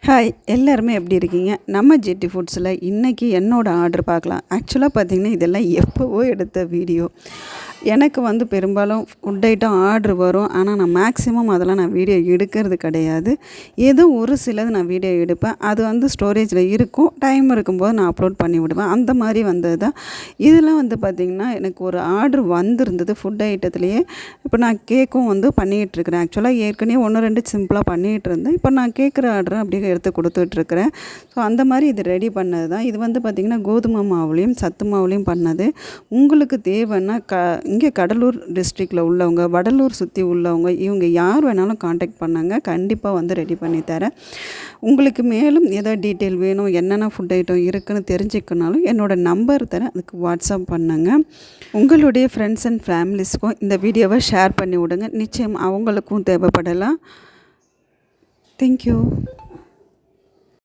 Hi எல்லாருமே எப்படி இருக்கீங்க? நம்ம ஜிடி ஃபுட்ஸில் இன்றைக்கி என்னோடய ஆர்டர் பார்க்கலாம். ஆக்சுவலாக பார்த்திங்கன்னா இதெல்லாம் எப்போவோ எடுத்த வீடியோ. எனக்கு பெரும்பாலும் ஃபுட் ஐட்டம் ஆர்டர் வரும். ஆனால் நான் மேக்ஸிமம் அதெல்லாம் நான் வீடியோ எடுக்கிறது கிடையாது. ஏதோ ஒரு சிலது நான் வீடியோ எடுப்பேன். அது ஸ்டோரேஜில் இருக்கும். டைம் இருக்கும்போது நான் அப்லோட் பண்ணி விடுவேன். அந்த மாதிரி வந்தது தான். இதெல்லாம் பார்த்திங்கன்னா எனக்கு ஒரு ஆர்டர் வந்திருந்தது ஃபுட் ஐட்டத்துலேயே. இப்போ நான் கேக்கும் பண்ணிகிட்ருக்கிறேன். ஆக்சுவலாக ஏற்கனவே 1, 2 சிம்பிளாக பண்ணிகிட்டு இருந்தேன். இப்போ நான் கேட்குற ஆர்டரை அப்படியே எடுத்து கொடுத்துட்ருக்குறேன். ஸோ அந்த மாதிரி இது ரெடி பண்ணது தான். இது பார்த்திங்கன்னா கோதுமை மாவுலேயும் சத்து மாவுலேயும் பண்ணது. உங்களுக்கு தேவைன்னா இங்கே கடலூர் டிஸ்ட்ரிக்டில் உள்ளவங்க, வடலூர் சுற்றி உள்ளவங்க, இவங்க யார் வேணாலும் காண்டாக்ட் பண்ணாங்க. கண்டிப்பாக ரெடி பண்ணி தரேன். உங்களுக்கு மேலும் ஏதாவது டீட்டெயில் வேணும், என்னென்ன ஃபுட் ஐட்டம் இருக்குதுன்னு தெரிஞ்சுக்கனாலும் என்னோடய நம்பர் தரேன், அதுக்கு வாட்ஸ்அப் பண்ணுங்க. உங்களுடைய ஃப்ரெண்ட்ஸ் அண்ட் ஃபேமிலிஸ்க்கும் இந்த வீடியோவை ஷேர் பண்ணி விடுங்க. நிச்சயம் அவங்களுக்கும் தேவைப்படலாம். தேங்க்யூ.